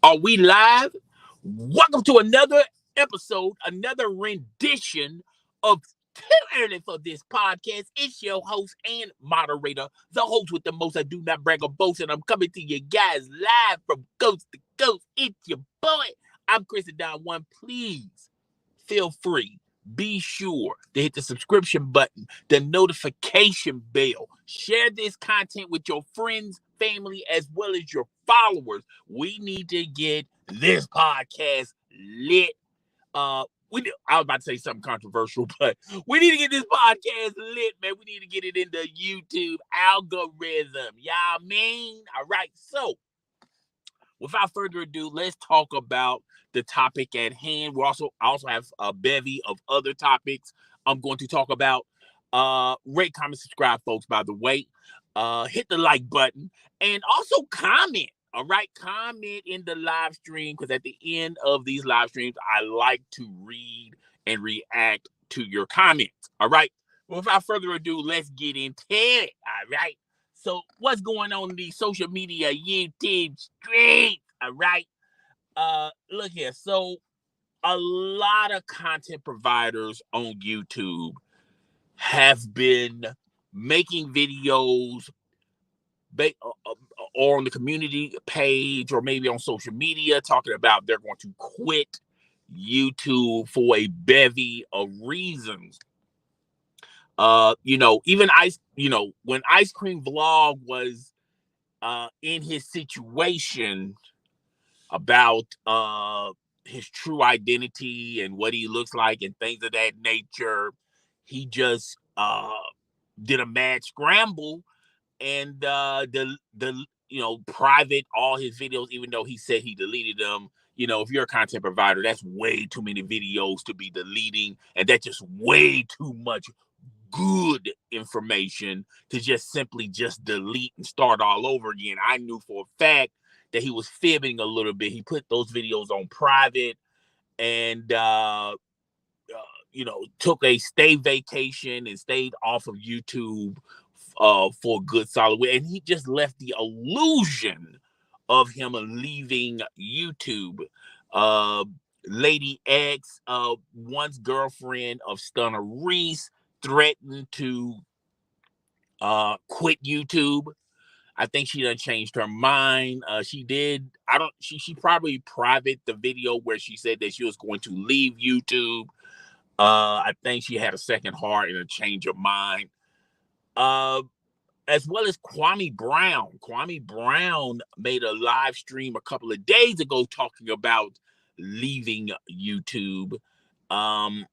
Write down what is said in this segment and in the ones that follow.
Are we live? Welcome to another episode, another rendition of Too Early for This Podcast. It's your host and moderator, the host with the most. I do not brag or boast, and I'm coming to you guys live from coast to coast. It's your boy. I'm Chris and Don One. Please feel free. Be sure to hit the subscription button, the notification bell. Share this content with your friends, family, as well as your followers. We need to get this podcast lit. I was about to say something controversial, but we need to get this podcast lit, man. We need to get it in the YouTube algorithm. Y'all mean? All right. So, without further ado, let's talk about the topic at hand. I also have a bevy of other topics I'm going to talk about. Rate, comment, subscribe, folks. By the way, hit the like button and also comment. All right, comment in the live stream because at the end of these live streams, I like to read and react to your comments. All right. Well, without further ado, let's get into it. All right. So, what's going on in the social media YouTube streets? All right. Look here. So, a lot of content providers on YouTube have been making videos or on the community page or maybe on social media talking about they're going to quit YouTube for a bevy of reasons. Even when Ice Cream Vlog was in his situation about his true identity and what he looks like and things of that nature, he just did a mad scramble and private all his videos, even though he said he deleted them. If you're a content provider, that's way too many videos to be deleting, and that's just way too much good information to just simply just delete and start all over again. I knew for a fact that he was fibbing a little bit. He put those videos on private and took a stay vacation and stayed off of YouTube for a good solid way. And he just left the illusion of him leaving YouTube. Uh, Lady X, once girlfriend of Stunner Reese, threatened to quit YouTube. I think she done changed her mind. She did. I don't. She probably private the video where she said that she was going to leave YouTube. I think she had a second heart and a change of mind. Uh, as well as Kwame Brown. Kwame Brown made a live stream a couple of days ago talking about leaving YouTube. Um,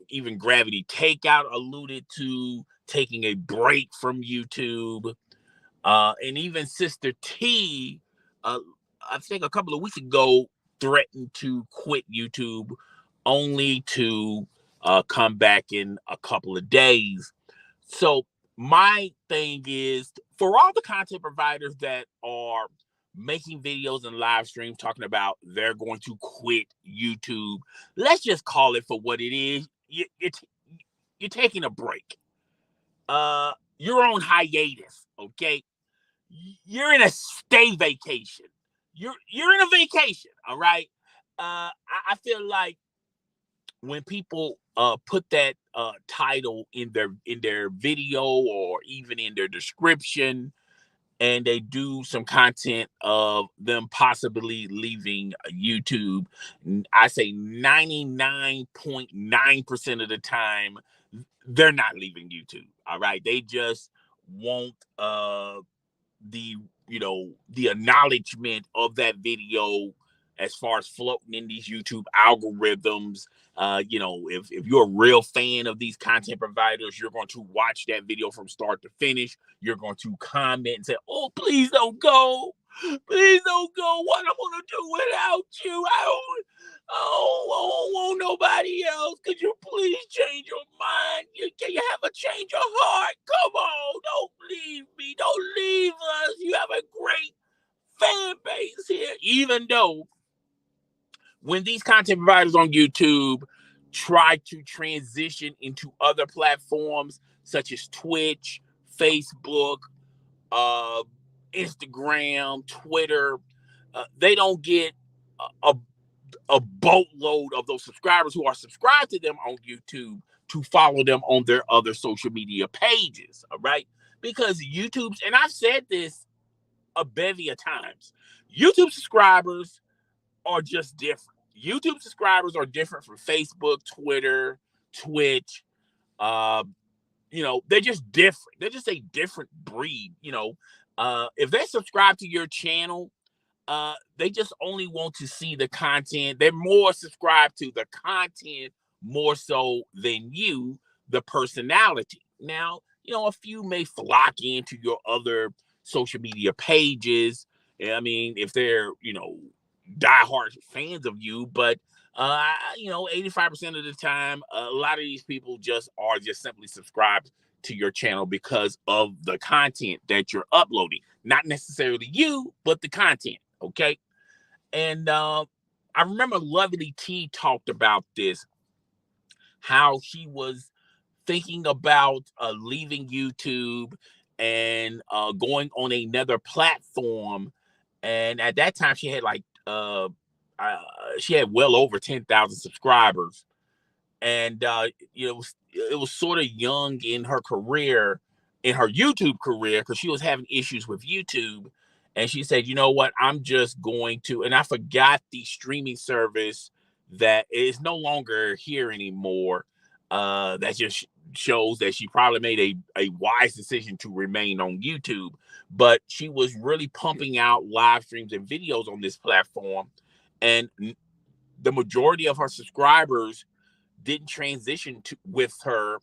even Gravity Takeout alluded to taking a break from YouTube. And even Sister T, I think a couple of weeks ago, threatened to quit YouTube only to come back in a couple of days. So my thing is for all the content providers that are making videos and live streams talking about they're going to quit YouTube, let's just call it for what it is. You're taking a break. You're on hiatus, okay? You're in a stay vacation. You're in a vacation, all right? I feel like when people put that title in their video or even in their description, and they do some content of them possibly leaving YouTube, I say 99.9% of the time they're not leaving YouTube. All right, they just want the the acknowledgement of that video as far as floating in these YouTube algorithms. If you're a real fan of these content providers, you're going to watch that video from start to finish. You're going to comment and say, "Oh, please don't go. Please don't go. What I'm gonna do without you? I don't want nobody else. Could you please change your mind? Can you have a change of heart? Come on, don't leave me. Don't leave us. You have a great fan base here." Even though when these content providers on YouTube try to transition into other platforms such as Twitch, Facebook, uh, Instagram, Twitter, they don't get a, a boatload of those subscribers who are subscribed to them on YouTube to follow them on their other social media pages. All right. Because YouTube's, and I've said this a bevy of times, YouTube subscribers are just different. YouTube subscribers are different from Facebook, Twitter, Twitch. Uh, they're just different. They're just a different breed. If they subscribe to your channel, they just only want to see the content. They're more subscribed to the content more so than you, the personality. Now, a few may flock into your other social media pages. I mean, if they're, diehard fans of you, but 85% of the time, a lot of these people just simply subscribed to your channel because of the content that you're uploading. Not necessarily you, but the content. Okay. And I remember Lovely T talked about this, how she was thinking about leaving YouTube and going on another platform. And at that time, she had she had well over 10,000 subscribers. And it was sort of young in her career, in her YouTube career, because she was having issues with YouTube. And she said, you know what, I'm just going to, and I forgot the streaming service that is no longer here anymore. That just shows that she probably made a wise decision to remain on YouTube. But she was really pumping out live streams and videos on this platform. And the majority of her subscribers didn't transition with her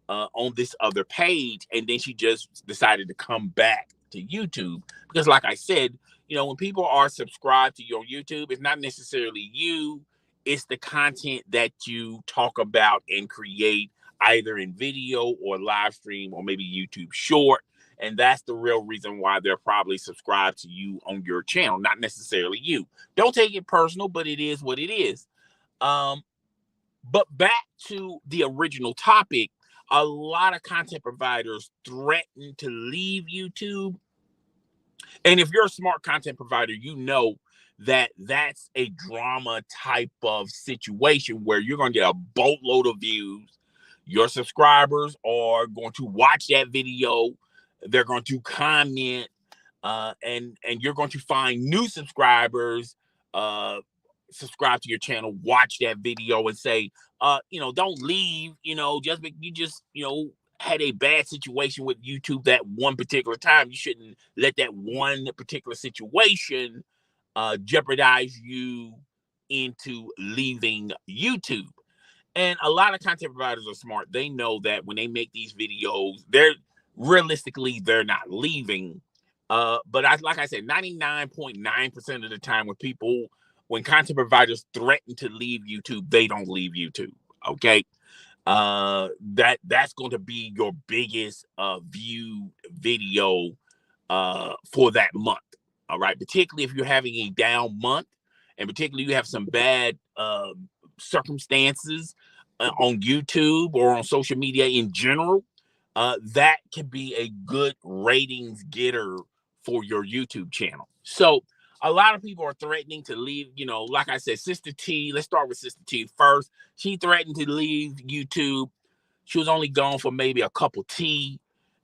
on this other page, and then she just decided to come back to YouTube because, like I said, when people are subscribed to your YouTube, it's not necessarily you, it's the content that you talk about and create, either in video or live stream or maybe YouTube short. And that's the real reason why they're probably subscribed to you on your channel, not necessarily you. Don't take it personal, but it is what it is. But back to the original topic, a lot of content providers threaten to leave YouTube. And if you're a smart content provider, you know that that's a drama type of situation where you're going to get a boatload of views. Your subscribers are going to watch that video. They're going to comment, and you're going to find new subscribers, subscribe to your channel, watch that video and say, don't leave, had a bad situation with YouTube that one particular time. You shouldn't let that one particular situation jeopardize you into leaving YouTube. And a lot of content providers are smart. They know that when they make these videos, they're not leaving. But like I said, 99.9% of the time when content providers threaten to leave YouTube, they don't leave YouTube. Okay. That's going to be your biggest viewed video for that month. All right. Particularly if you're having a down month, and particularly you have some bad circumstances on YouTube or on social media in general, that can be a good ratings getter for your YouTube channel. So a lot of people are threatening to leave, like I said, Sister T, let's start with Sister T first. She threatened to leave YouTube. She was only gone for maybe a cup of tea,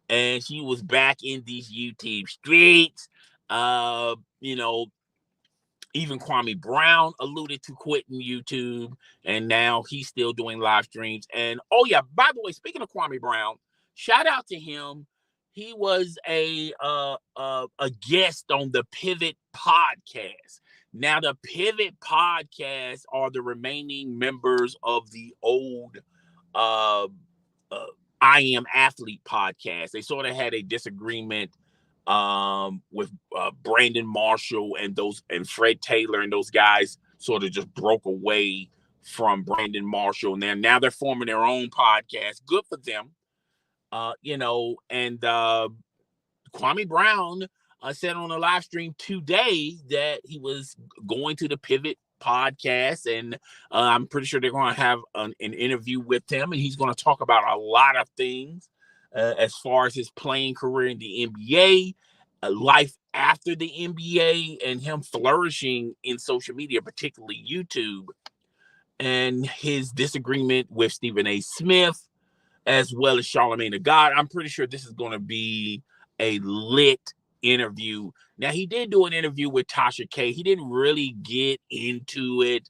and she was back in these YouTube streets. Even Kwame Brown alluded to quitting YouTube, and now he's still doing live streams. And oh yeah, by the way, speaking of Kwame Brown, shout out to him. He was a guest on the Pivot Podcast. Now, the Pivot Podcast are the remaining members of the old I Am Athlete podcast. They sort of had a disagreement with Brandon Marshall and Fred Taylor, and those guys sort of just broke away from Brandon Marshall. And now they're forming their own podcast. Good for them. And Kwame Brown said on a live stream today that he was going to the Pivot Podcast, and I'm pretty sure they're going to have an interview with him, and he's going to talk about a lot of things as far as his playing career in the NBA life after the NBA and him flourishing in social media, particularly YouTube, and his disagreement with Stephen A. Smith, as well as Charlamagne the God. I'm pretty sure this is going to be a lit interview. Now, he did do an interview with Tasha K. He didn't really get into it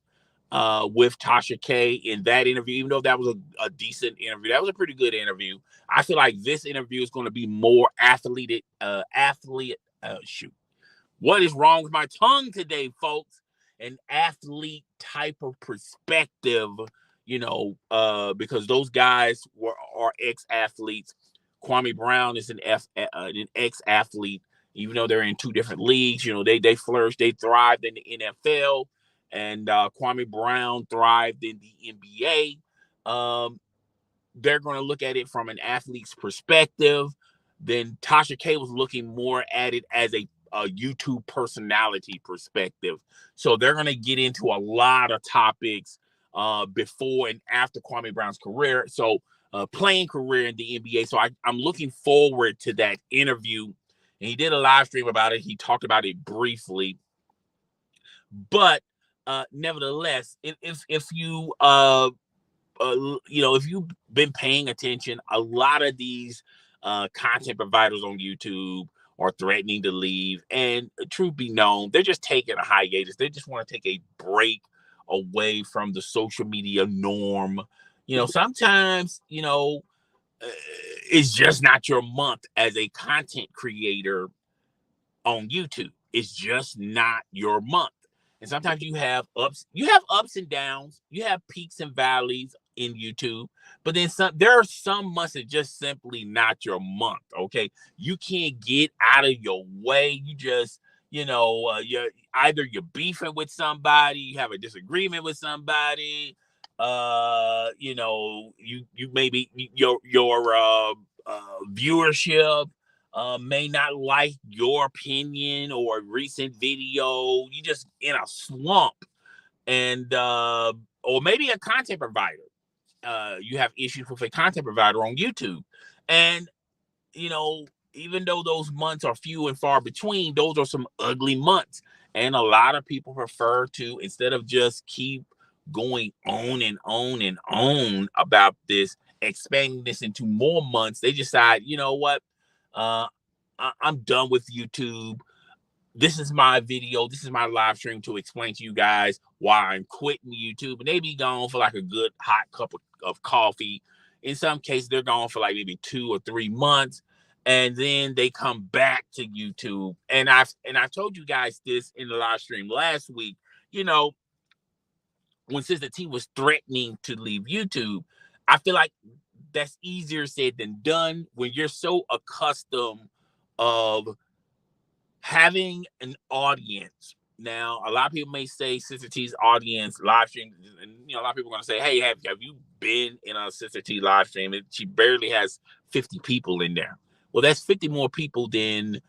with Tasha K in that interview, even though that was a decent interview. That was a pretty good interview. I feel like this interview is going to be more shoot. What is wrong with my tongue today, folks? An athlete type of perspective, because those guys are ex-athletes. Kwame Brown is an ex-athlete, even though they're in two different leagues. They flourished, they thrived in the NFL, and Kwame Brown thrived in the NBA. They're going to look at it from an athlete's perspective. Then Tasha K was looking more at it as a YouTube personality perspective. So they're going to get into a lot of topics before and after Kwame Brown's career. So playing career in the NBA. So I'm looking forward to that interview. And he did a live stream about it. He talked about it briefly. But nevertheless, if you if you've been paying attention, a lot of these content providers on YouTube are threatening to leave. And truth be known, they're just taking a hiatus. They just want to take a break away from the social media norm. Sometimes, it's just not your month as a content creator on YouTube. It's just not your month. And sometimes you have ups and downs, you have peaks and valleys in YouTube, but then there are some months that just simply not your month. Okay. You can't get out of your way. You just, you're beefing with somebody, you have a disagreement with somebody, you maybe your viewership may not like your opinion or a recent video. You just in a slump, and or maybe a content provider. You have issues with a content provider on YouTube, and even though those months are few and far between, those are some ugly months, and a lot of people prefer to, instead of just keep going on and on and on about this, expanding this into more months, they decide, you know what, I'm done with YouTube. This is my video. This is my live stream to explain to you guys why I'm quitting YouTube. And they be gone for like a good hot cup of coffee. In some cases, they're gone for like maybe 2 or 3 months. And then they come back to YouTube. And I told you guys this in the live stream last week. When Sister T was threatening to leave YouTube, I feel like that's easier said than done when you're so accustomed of having an audience. Now, a lot of people may say Sister T's audience live stream, and a lot of people are going to say, hey, have you been in a Sister T live stream? She barely has 50 people in there. Well, that's 50 more people than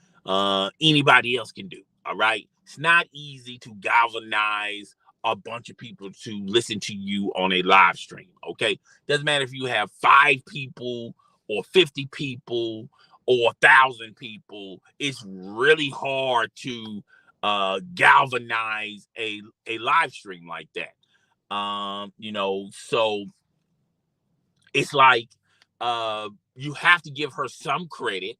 anybody else can do. All right. It's not easy to galvanize a bunch of people to listen to you on a live stream. Okay. Doesn't matter if you have 5 people or 50 people or 1,000 people. It's really hard to galvanize a live stream like that. So it's like you have to give her some credit.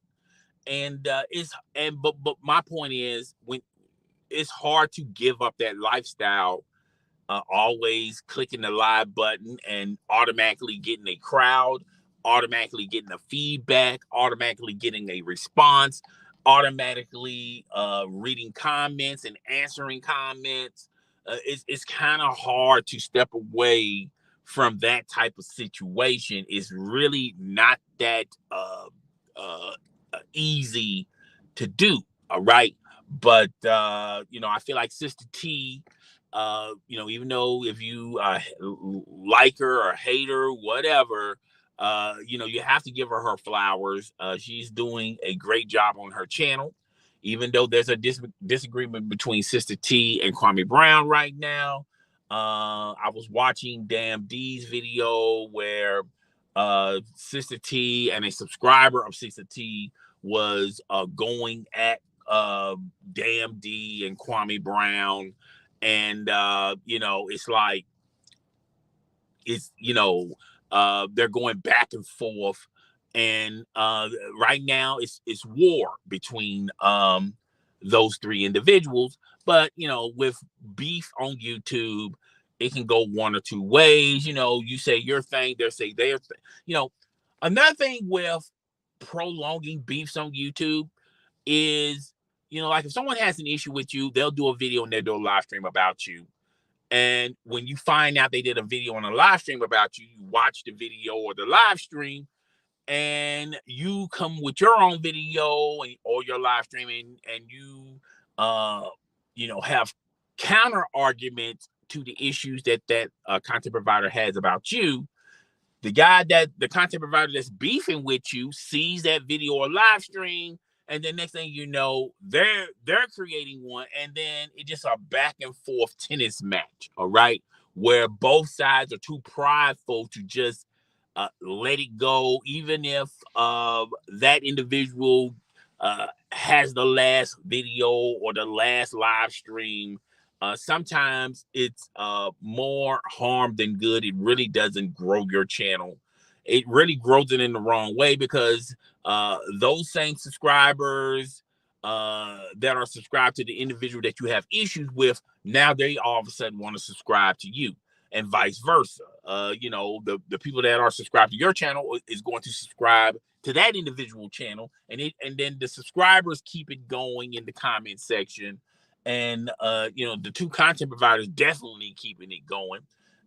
And but my point is, when it's hard to give up that lifestyle, always clicking the live button and automatically getting a crowd, automatically getting a feedback, automatically getting a response, automatically reading comments and answering comments. It's kind of hard to step away from that type of situation. It's really not that easy to do. All right. But I feel like Sister T, even though if you like her or hate her, whatever, you have to give her flowers. She's doing a great job on her channel, even though there's a disagreement between Sister T and Kwame Brown right now. I was watching Damn D's video where Sister T and a subscriber of Sister T was going at Damn D and Kwame Brown, and it's like they're going back and forth, and right now it's war between those three individuals. But with beef on YouTube, it can go one or two ways. You say your thing, they say their thing. Another thing with prolonging beefs on YouTube is, like if someone has an issue with you, they'll do a video and they'll do a live stream about you. And when you find out they did a video on a live stream about you, you watch the video or the live stream, and you come with your own video or your live streaming, and you have counter arguments to the issues that content provider has about you. The content provider that's beefing with you sees that video or live stream, and then next thing you know, they're creating one, and then it's just a back and forth tennis match, all right, where both sides are too prideful to just let it go, even if that individual has the last video or the last live stream. Sometimes it's more harm than good. It really doesn't grow your channel. It really grows it in the wrong way, because those same subscribers that are subscribed to the individual that you have issues with, now they all of a sudden want to subscribe to you, and vice versa. The people that are subscribed to your channel is going to subscribe to that individual channel, and then the subscribers keep it going in the comment section. And the two content providers definitely keeping it going.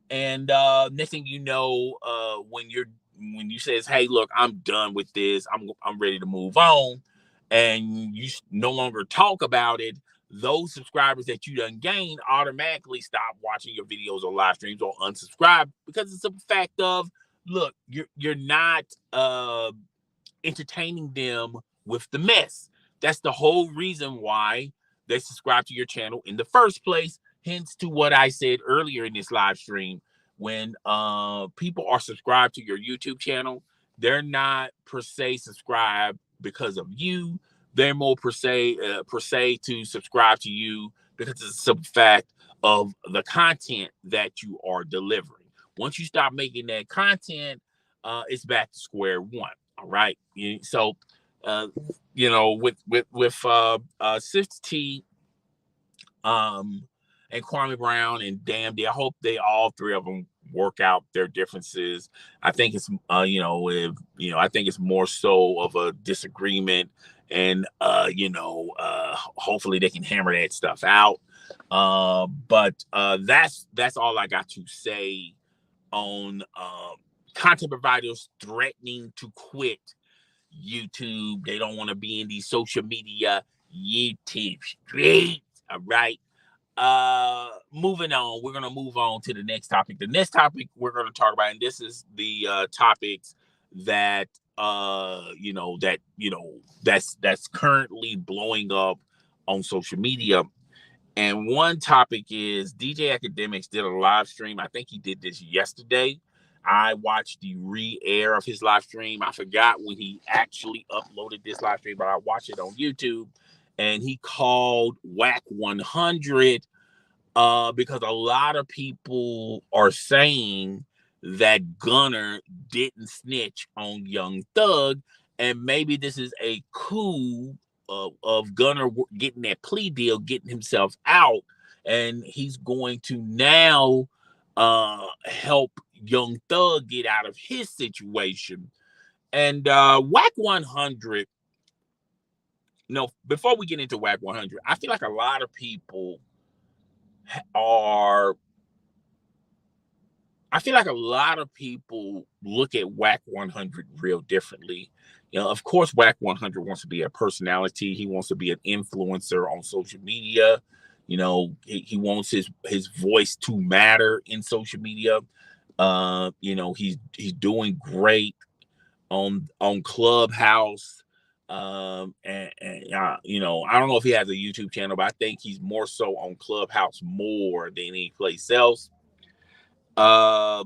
And next thing you know, when you says, hey, look, I'm done with this, I'm ready to move on, and you no longer talk about it, those subscribers that you done gained automatically stop watching your videos or live streams or unsubscribe, because it's a fact of, look, you're not entertaining them with the mess. That's the whole reason why they subscribe to your channel in the first place. Hence to what I said earlier in this live stream. When people are subscribed to your YouTube channel, they're not per se subscribed because of you. They're more per se to subscribe to you because it's a simple fact of the content that you are delivering. Once you stop making that content, it's back to square one. All right. So, with Sister T, and Kwame Brown and Damn D, I hope all three of them work out their differences. I think it's I think it's more so of a disagreement, and hopefully they can hammer that stuff out. But that's all I got to say on content providers threatening to quit YouTube. They don't want to be in these social media YouTube streets. All right. Moving on, we're gonna move on to the next topic. The next topic we're gonna talk about, and this is the topics that that's currently blowing up on social media. And one topic is DJ Akademiks did a live stream. I think he did this yesterday. I watched the re-air of his live stream. I forgot when he actually uploaded this live stream, but I watched it on YouTube. And he called Wack 100 because a lot of people are saying that Gunna didn't snitch on Young Thug, and maybe this is a coup of Gunna getting that plea deal, getting himself out, and he's going to now help Young Thug get out of his situation. And Wack 100, before we get into Wack 100, I feel like a lot of people look at Wack 100 real differently. Of course, Wack 100 wants to be a personality. He wants to be an influencer on social media. He wants his voice to matter in social media. He's doing great on Clubhouse. I don't know if he has a YouTube channel, but I think he's more so on Clubhouse more than any place else. But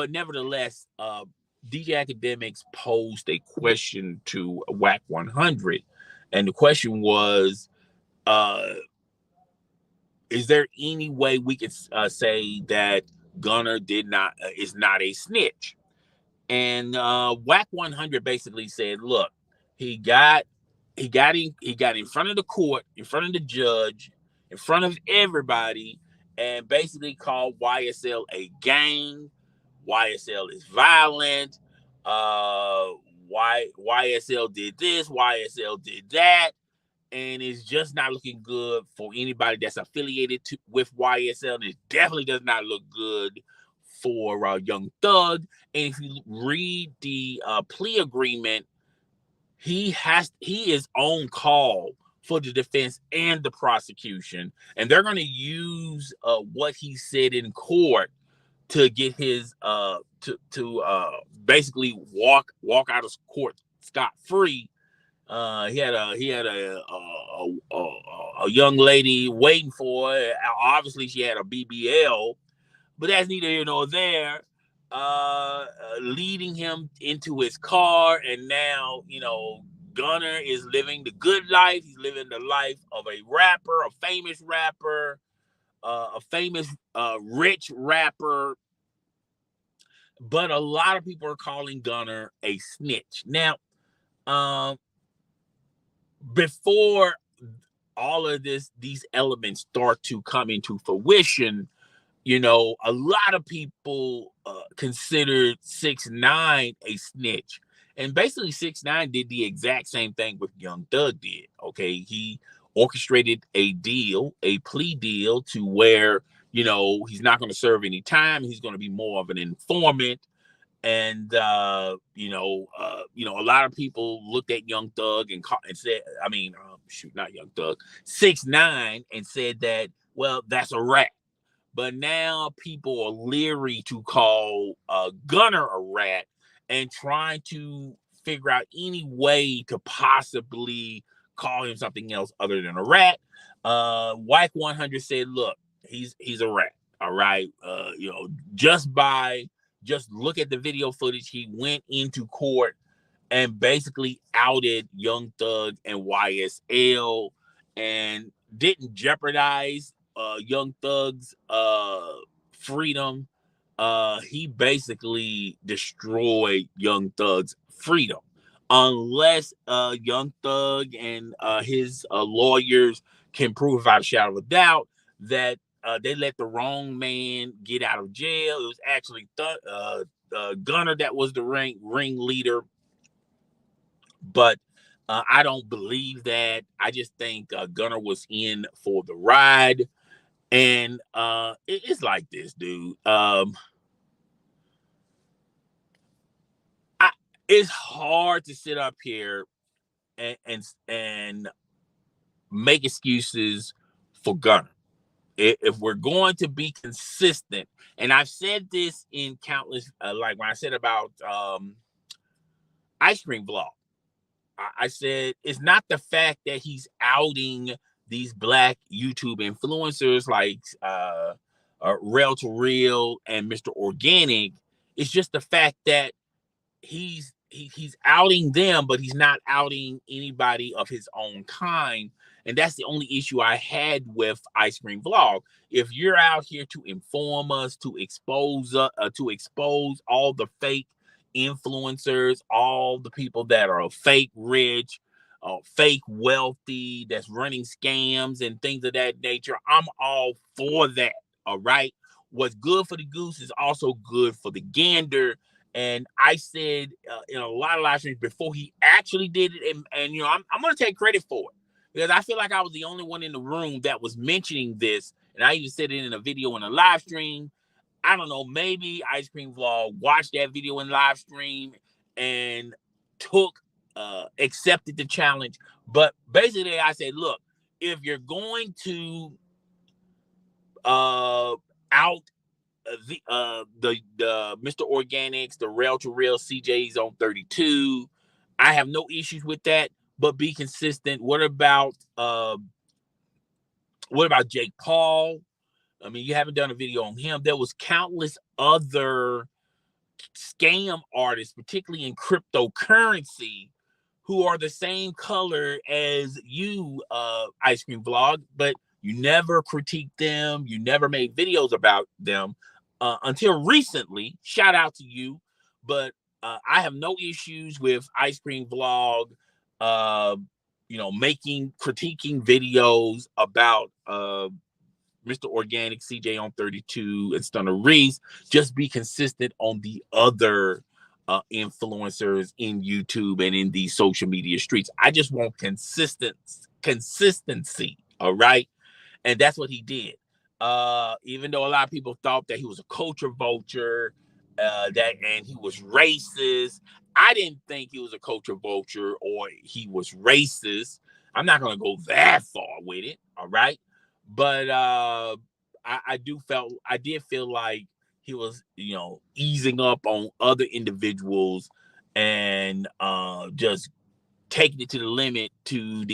nevertheless, DJ Akademiks posed a question to Wack 100, And the question was, is there any way we could say that Gunner is not a snitch? And Whack 100 basically said, look, he got he got in front of the court, in front of the judge, in front of everybody, and basically called YSL a gang. YSL is violent. YSL did this, YSL did that, and it's just not looking good for anybody that's affiliated with YSL. And it definitely does not look good for Young Thug. And if you read the plea agreement, he is on call for the defense and the prosecution, and they're going to use what he said in court to get his to basically walk out of court scot free. He had a young lady waiting for it. Obviously, she had a BBL, but that's neither here nor there. Leading him into his car, and now Gunner is living the good life. He's living the life of a rapper, a famous rapper, a famous rich rapper. But a lot of people are calling Gunner a snitch. Now, before all of these elements start to come into fruition, a lot of people considered 6ix9ine a snitch. And basically 6ix9ine did the exact same thing what Young Thug did. Okay, he orchestrated a plea deal to where, he's not going to serve any time. He's going to be more of an informant. And a lot of people looked at Young Thug and said, not Young Thug, 6ix9ine, and said that, well, that's a rat. But now people are leery to call Gunner a rat and trying to figure out any way to possibly call him something else other than a rat. Whack 100 said, look, he's a rat. All right. Just look at the video footage. He went into court and basically outed Young Thug and YSL and didn't jeopardize Young Thug's freedom. He basically destroyed Young Thug's freedom. Unless Young Thug and his lawyers can prove without a shadow of a doubt that they let the wrong man get out of jail. It was actually Gunner that was the ringleader. But I don't believe that. I just think Gunner was in for the ride. And it's like this, dude. It's hard to sit up here and make excuses for Gunner. If we're going to be consistent, and I've said this in countless, like when I said about Ice Cream Vlog, I said it's not the fact that he's outing these black YouTube influencers like Rel to Real and Mr. Organic. It's just the fact that he's outing them, but he's not outing anybody of his own kind. And that's the only issue I had with Ice Cream Vlog. If you're out here to inform us, to expose all the fake influencers, all the people that are fake rich, fake wealthy, that's running scams and things of that nature, I'm all for that. All right. What's good for the goose is also good for the gander. And I said in a lot of live streams before he actually did it, and I'm going to take credit for it because I feel like I was the only one in the room that was mentioning this, and I even said it in a video in a live stream. I don't know, maybe Ice Cream Vlog watched that video in live stream and accepted the challenge. But basically, I said, look, if you're going to out the Mr. Organics, the Rel to Real, CJ's on 32. I have no issues with that, but be consistent. What about Jake Paul? I mean, you haven't done a video on him. There was countless other scam artists, particularly in cryptocurrency, who are the same color as you, Ice Cream Vlog, but you never critiqued them. You never made videos about them until recently. Shout out to you. But I have no issues with Ice Cream Vlog, uh, critiquing videos about Mr. Organic, CJ on 32, and Stunner Reese. Just be consistent on the other influencers in YouTube and in these social media streets. I just want consistency. All right. And that's what he did. Even though a lot of people thought that he was a culture vulture, and he was racist, I didn't think he was a culture vulture or he was racist. I'm not going to go that far with it. All right. But I did feel like he was, easing up on other individuals and just taking it to the limit to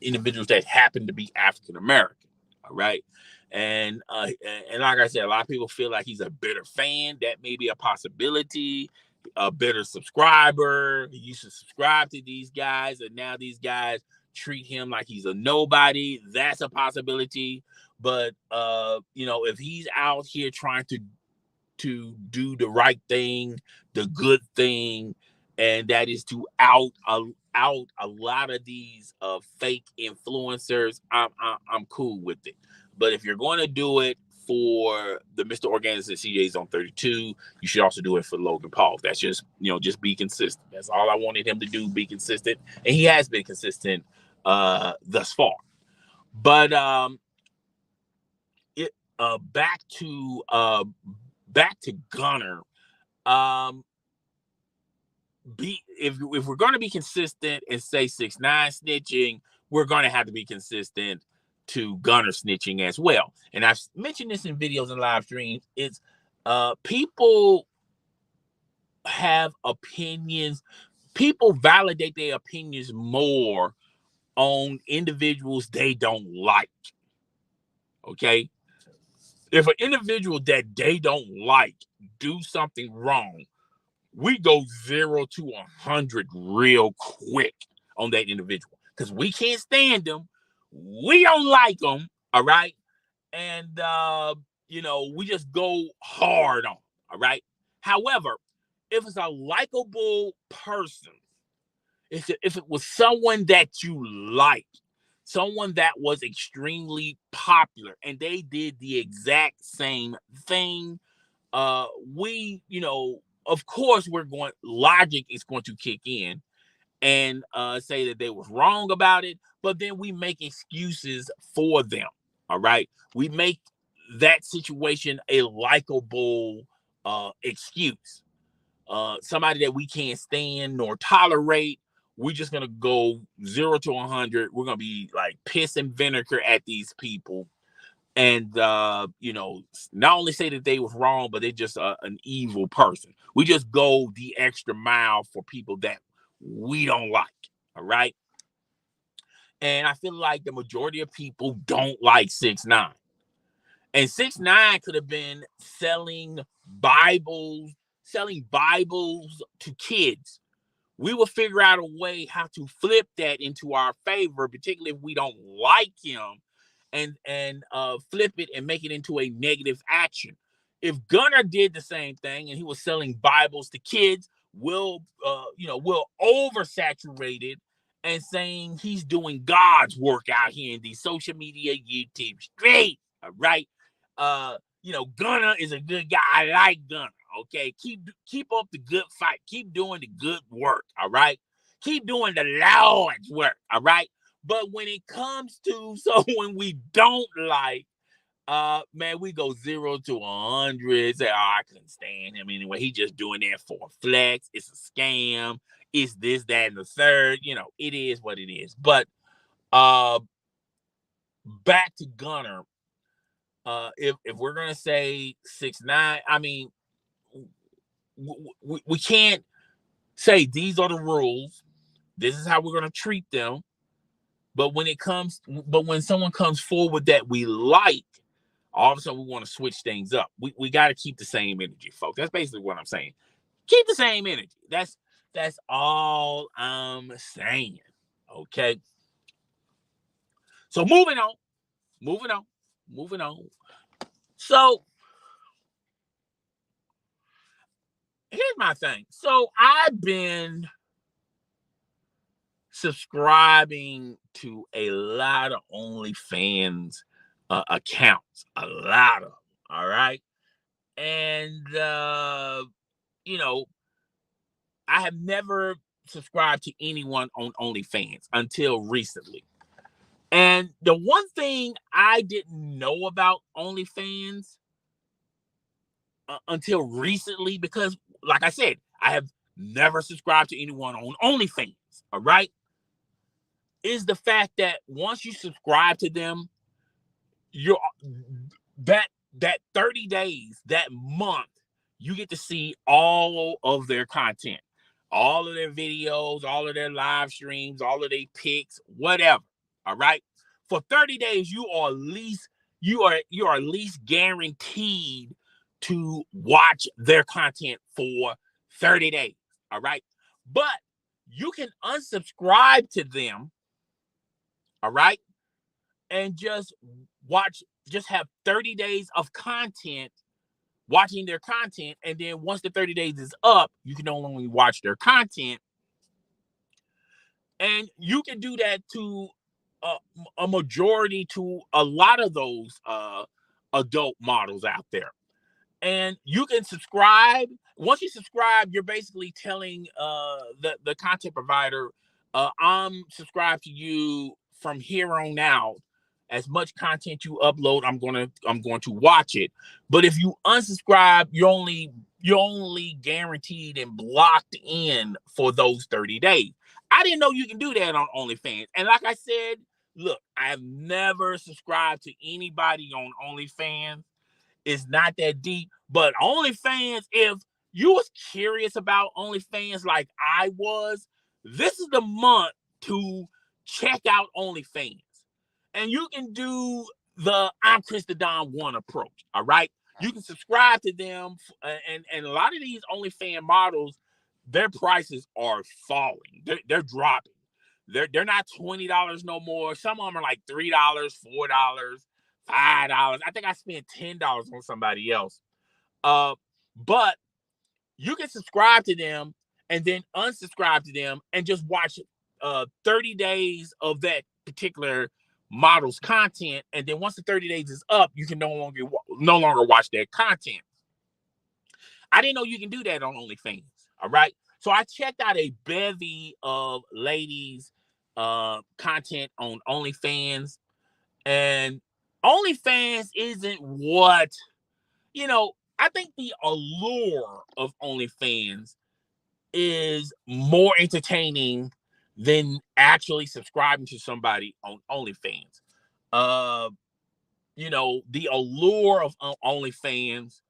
individuals that happen to be African American. All right. And like I said, a lot of people feel like he's a bitter fan. That may be a possibility. A bitter subscriber. He used to subscribe to these guys, and now these guys treat him like he's a nobody. That's a possibility. But if he's out here trying to do the right thing, the good thing, and that is to out a lot of these fake influencers, I'm cool with it. But if you're going to do it for the Mr. Organics and CJ's on 32, you should also do it for Logan Paul. That's just be consistent. That's all I wanted him to do, be consistent, and he has been consistent thus far. But back to Gunner. If we're going to be consistent and say 6ix9ine snitching, we're going to have to be consistent to Gunner snitching as well. And I've mentioned this in videos and live streams. It's people have opinions. People validate their opinions more on individuals they don't like. Okay? If an individual that they don't like do something wrong, we go 0 to 100 real quick on that individual because we can't stand them. We don't like them. All right. And, we just go hard on. All right. However, if it's a likable person, if it was someone that you like, someone that was extremely popular and they did the exact same thing, of course, logic is going to kick in and say that they was wrong about it, but then we make excuses for them. All right. We make that situation a likable excuse. Somebody that we can't stand nor tolerate, we're just going to go 0 to 100. We're going to be like piss and vinegar at these people. And, not only say that they was wrong, but they're just an evil person. We just go the extra mile for people that we don't like. All right. And I feel like the majority of people don't like 6ix9ine. And 6ix9ine could have been selling Bibles to kids. We will figure out a way how to flip that into our favor, particularly if we don't like him, and flip it and make it into a negative action. If Gunner did the same thing and he was selling Bibles to kids, we'll oversaturate it and saying he's doing God's work out here in these social media YouTube streets. All right. Gunner is a good guy. I like Gunner. Okay. Keep up the good fight. Keep doing the good work. All right. Keep doing the Lord's work. All right. But when it comes to someone we don't like, man, we go 0 to 100. Say, I couldn't stand him anyway. He just doing that for a flex. It's a scam. It's this, that, and the third. It is what it is. But back to Gunner. If we're gonna say 6ix9ine, I mean, we can't say these are the rules. This is how we're gonna treat them. But when someone comes forward that we like, all of a sudden we want to switch things up. We got to keep the same energy, folks. That's basically what I'm saying. Keep the same energy. That's all I'm saying. Okay. So moving on. So here's my thing. So I've been subscribing to a lot of OnlyFans accounts, a lot of them. All right. And, you know, I have never subscribed to anyone on OnlyFans until recently. And the one thing I didn't know about OnlyFans until recently, because, like I said, I have never subscribed to anyone on OnlyFans, all right, is the fact that once you subscribe to them, you're that that 30 days, that month, you get to see all of their content, all of their videos, all of their live streams, all of their pics, whatever. All right. For 30 days, you are at least guaranteed to watch their content for 30 days. All right. But you can unsubscribe to them. All right. And just have 30 days of content, watching their content. And then once the 30 days is up, you can no longer watch their content. And you can do that to a majority, to a lot of those adult models out there. And you can subscribe. Once you subscribe, you're basically telling the content provider, I'm subscribed to you from here on out. As much content you upload, I'm going to watch it. But if you unsubscribe, you're only guaranteed and blocked in for those 30 days. I didn't know you can do that on OnlyFans. And like I said, look, I have never subscribed to anybody on OnlyFans. It's not that deep. But OnlyFans, if you was curious about OnlyFans like I was, this is the month to check out OnlyFans. And you can do the I'm Chris the Don 1 approach. All right. You can subscribe to them. And a lot of these OnlyFans models, their prices are falling. They're dropping. They're not $20 no more. Some of them are like $3, $4, $5. I think I spent $10 on somebody else. But you can subscribe to them and then unsubscribe to them and just watch 30 days of that particular model's content. And then once the 30 days is up, you can no longer watch their content. I didn't know you can do that on OnlyFans. All right. So I checked out a bevy of ladies' content on OnlyFans. And OnlyFans isn't what, I think the allure of OnlyFans is more entertaining than actually subscribing to somebody on OnlyFans. The allure of OnlyFans,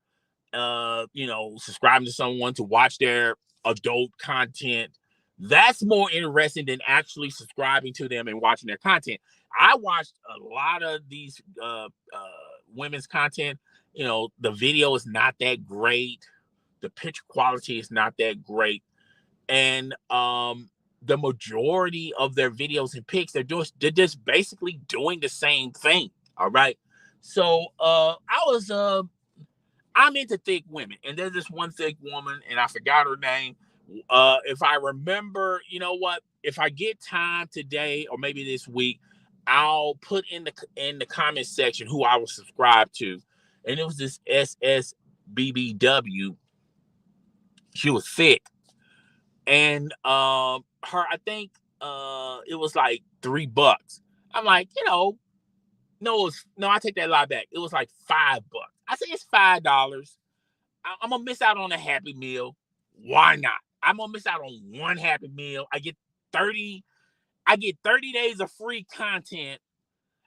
subscribing to someone to watch their adult content, that's more interesting than actually subscribing to them and watching their content. I watched a lot of these women's content. The video is not that great. The picture quality is not that great. And the majority of their videos and pics, they're just basically doing the same thing. All right. So I'm into thick women, and there's this one thick woman, and I forgot her name. If I remember, you know what? If I get time today or maybe this week, I'll put in the comment section who I was subscribed to. And it was this SSBBW. She was thick. And her, I think it was like $3. I'm like, no, I take that lie back. It was like $5. I say it's $5. I'm gonna miss out on a Happy Meal. Why not? I'm gonna miss out on one Happy Meal. I get 30 days of free content.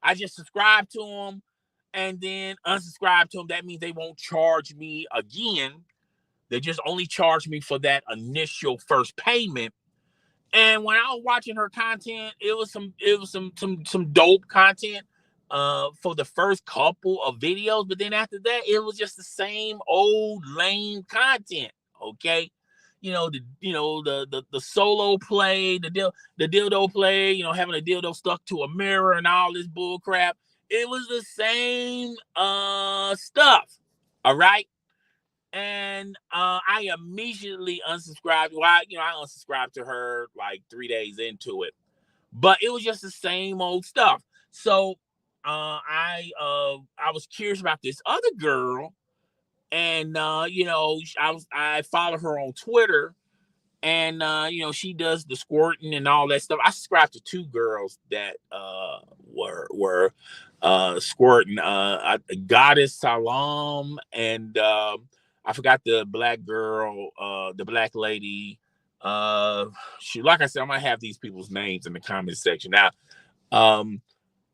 I just subscribe to them and then unsubscribe to them. That means they won't charge me again. They just only charge me for that initial first payment. And when I was watching her content, it was some dope content for the first couple of videos. But then after that, it was just the same old lame content. Okay. the solo play, the dildo play, having a dildo stuck to a mirror and all this bull crap. It was the same stuff. All right. And I immediately unsubscribed. Well, I unsubscribed to her like 3 days into it, but it was just the same old stuff. So I was curious about this other girl, and I follow her on Twitter, and she does the squirting and all that stuff. I subscribed to two girls that were squirting, Goddess Salam, and I forgot the black girl, the black lady. Like I said, I'm gonna have these people's names in the comment section. Now,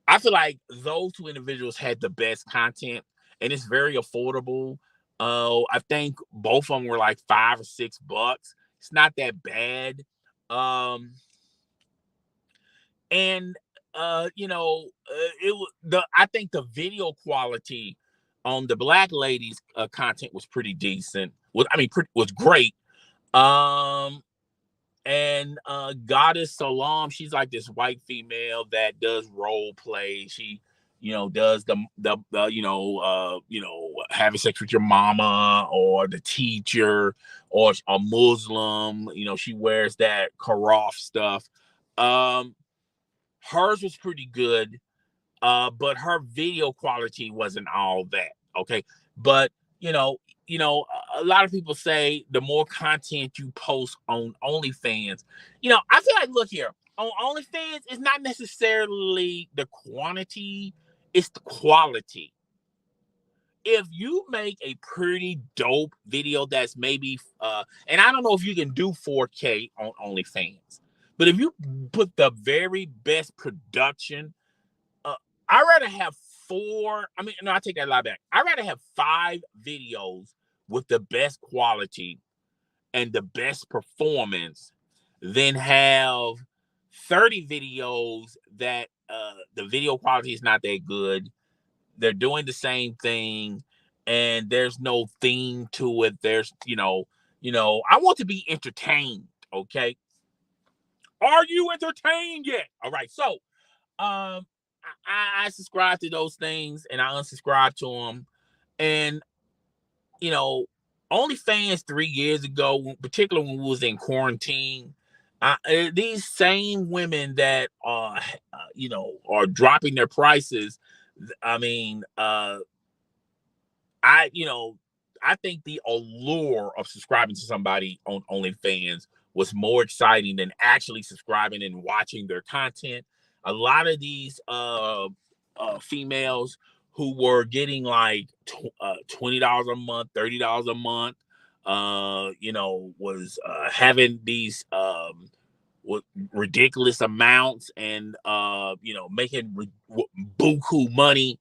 I feel like those two individuals had the best content, and it's very affordable. I think both of them were like $5 or $6. It's not that bad. And I think the video quality on the black lady's content was pretty decent. Was great. And Goddess Salam, she's like this white female that does role play. She does the having sex with your mama or the teacher or a Muslim. She wears that Karaf stuff. Hers was pretty good, but her video quality wasn't all that. Okay, but a lot of people say the more content you post on OnlyFans, I feel like, look here, on OnlyFans, it's not necessarily the quantity, it's the quality. If you make a pretty dope video that's maybe, and I don't know if you can do 4K on OnlyFans, but if you put the very best production, I'd rather have I take that a lot back. I'd rather have 5 videos with the best quality and the best performance than have 30 videos that the video quality is not that good. They're doing the same thing and there's no theme to it. There's, I want to be entertained. Okay. Are you entertained yet? All right. So, I subscribe to those things and I unsubscribe to them. And, OnlyFans 3 years ago, particularly when we was in quarantine, these same women that are dropping their prices. I mean, I think the allure of subscribing to somebody on OnlyFans was more exciting than actually subscribing and watching their content. A lot of these females who were getting like $20 a month, $30 a month, was having these ridiculous amounts and making buku money.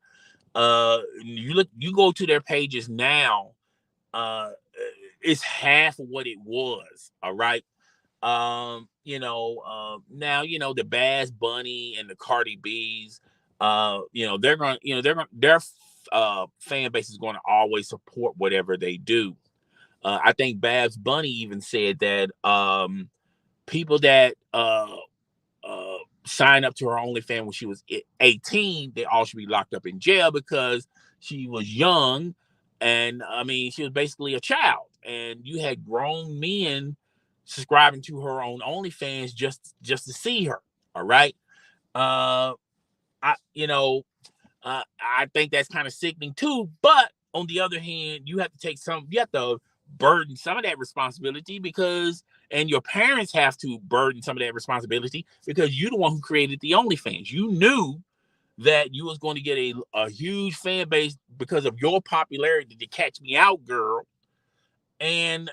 You go to their pages now, it's half of what it was. All right. Now the Bad Bunny and the Cardi B's, their fan base is going to always support whatever they do. I think Bad Bunny even said that people that signed up to her OnlyFans when she was 18, they all should be locked up in jail because she was young, and she was basically a child, and you had grown men subscribing to her on OnlyFans just to see her. All right. I think that's kind of sickening too. But on the other hand, you have to burden some of that responsibility and your parents have to burden some of that responsibility because you're the one who created the OnlyFans. You knew that you was going to get a huge fan base because of your popularity to Catch Me Out Girl. And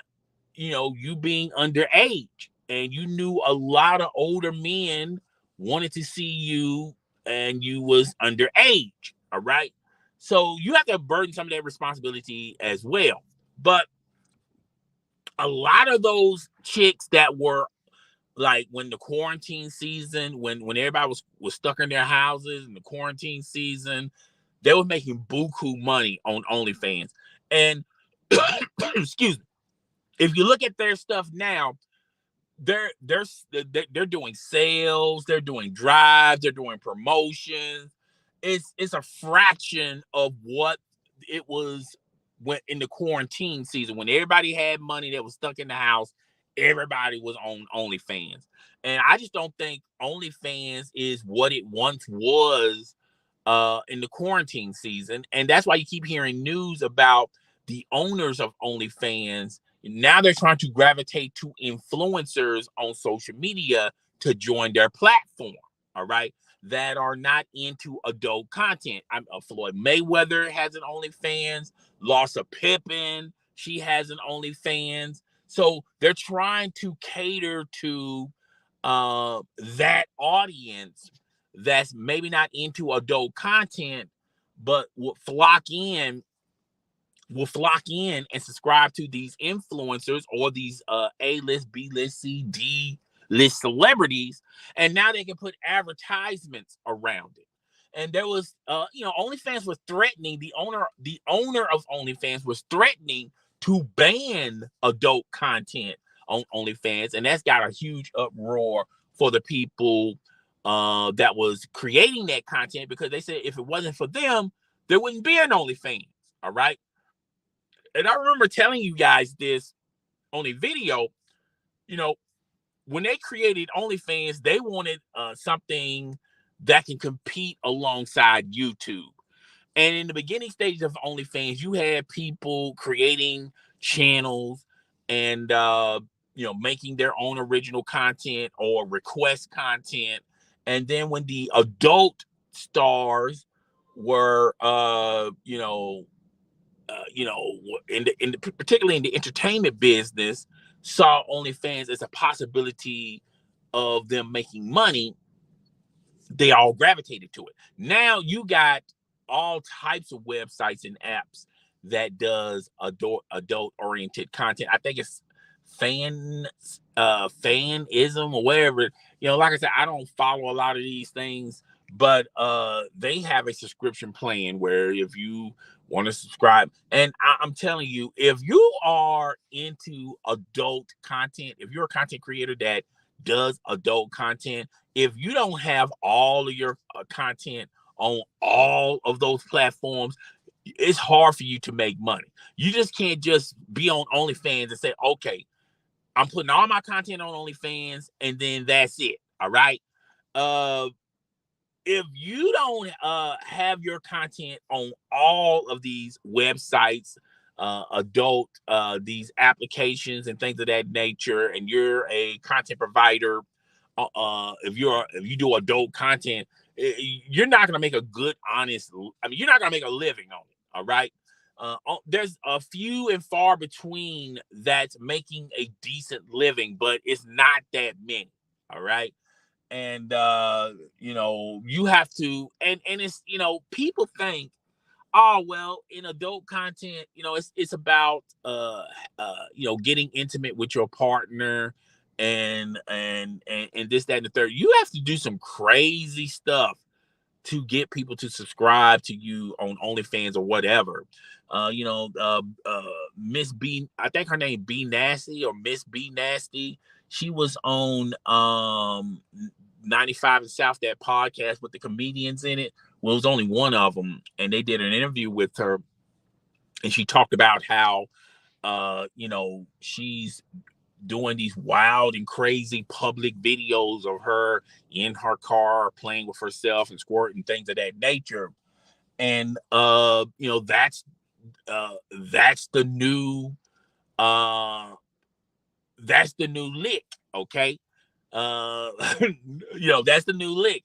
you being underage, and you knew a lot of older men wanted to see you and you was underage. All right. So you have to burden some of that responsibility as well. But a lot of those chicks that were like when the quarantine season, when everybody was stuck in their houses in the quarantine season, they were making buku money on OnlyFans. And excuse me. if you look at their stuff now, they're doing sales, they're doing drives, they're doing promotions. It's a fraction of what it was when in the quarantine season, when everybody had money that was stuck in the house. Everybody was on OnlyFans, and I just don't think OnlyFans is what it once was in the quarantine season. And that's why you keep hearing news about the owners of OnlyFans. Now they're trying to gravitate to influencers on social media to join their platform. All right. That are not into adult content. Floyd Mayweather has an OnlyFans. Larsa Pippen, she has an OnlyFans. So they're trying to cater to that audience that's maybe not into adult content, but will flock in and subscribe to these influencers or these A-list, B-list, C-D-list celebrities, and now they can put advertisements around it. And there was, OnlyFans was threatening, the owner of OnlyFans was threatening to ban adult content on OnlyFans, and that's got a huge uproar for the people that was creating that content, because they said if it wasn't for them, there wouldn't be an OnlyFans. All right. And I remember telling you guys this on a video, when they created OnlyFans, they wanted something that can compete alongside YouTube. And in the beginning stages of OnlyFans, you had people creating channels and, making their own original content or request content. And then when the adult stars were, particularly in the entertainment business, saw OnlyFans as a possibility of them making money, they all gravitated to it. Now you got all types of websites and apps that does adult oriented content. I think it's fanism or whatever. Like I said, I don't follow a lot of these things, but they have a subscription plan where if you want to subscribe, and I'm telling you, if you are into adult content, if you're a content creator that does adult content, if you don't have all of your content on all of those platforms, it's hard for you to make money. You just can't just be on OnlyFans and say, okay, I'm putting all my content on OnlyFans and then that's it. All right. If you don't have your content on all of these websites, adult, these applications and things of that nature, and you're a content provider, if you do adult content, you're not going to make a good, honest, you're not going to make a living on it. All right. There's a few and far between that's making a decent living, but it's not that many. All right. And you have to, and it's, people think, oh well, in adult content, it's about getting intimate with your partner and this, that, and the third. You have to do some crazy stuff to get people to subscribe to you on OnlyFans or whatever. Miss B, I think her name B Nasty or Miss B Nasty. She was on 95 and South, that podcast with the comedians in it. Well, it was only one of them, and they did an interview with her, and she talked about how she's doing these wild and crazy public videos of her in her car playing with herself and squirting, things of that nature. And that's the new lick. Okay. That's the new lick.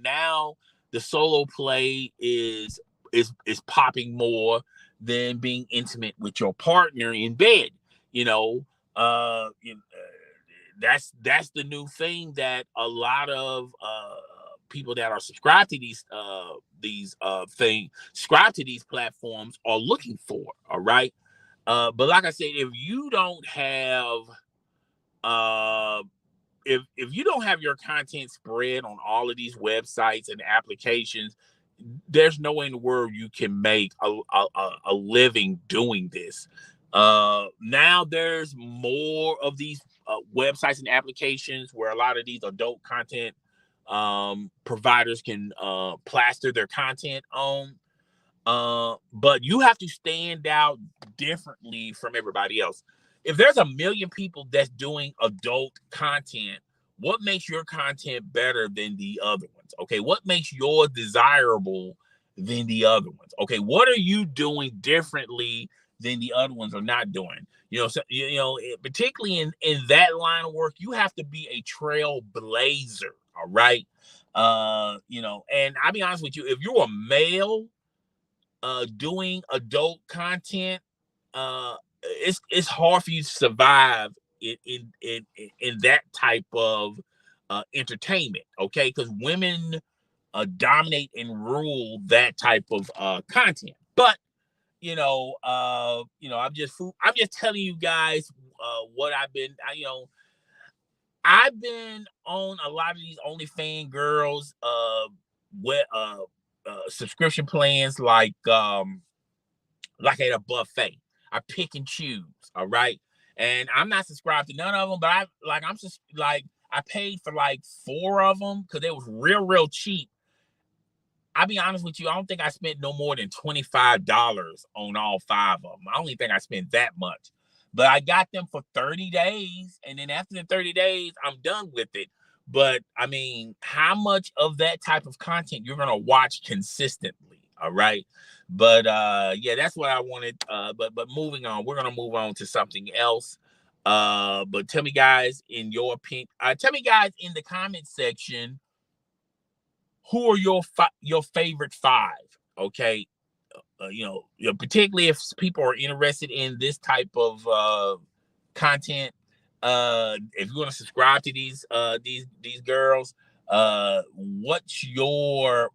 Now the solo play is popping more than being intimate with your partner in bed. That's the new thing that a lot of people that are subscribed to these subscribe to these platforms are looking for. All right. But like I said, if you don't have if you don't have your content spread on all of these websites and applications, there's no way in the world you can make a living doing this. Now there's more of these websites and applications where a lot of these adult content providers can plaster their content on. But you have to stand out differently from everybody else. If there's a million people that's doing adult content, what makes your content better than the other ones? Okay, what makes yours desirable than the other ones? Okay, what are you doing differently than the other ones are not doing? Particularly in that line of work, you have to be a trailblazer. All right. And I'll be honest with you, if you're a male doing adult content, it's hard for you to survive in that type of entertainment, okay? Because women dominate and rule that type of content. But I'm just telling you guys what I've been on a lot of these OnlyFans girls subscription plans like at a buffet. I pick and choose, all right? And I'm not subscribed to none of them, but I paid for like 4 of them because they was real cheap. I'll be honest with you, I don't think I spent no more than $25 on all 5 of them. I don't even think I spent that much. But I got them for 30 days, and then after the 30 days, I'm done with it. But I mean, how much of that type of content you're gonna watch consistently? All right. But yeah, that's what I wanted. But moving on, we're gonna move on to something else. But tell me, guys, in your opinion, tell me, guys, in the comment section, who are your favorite 5? Okay, particularly if people are interested in this type of content. If you want to subscribe to these girls, what's your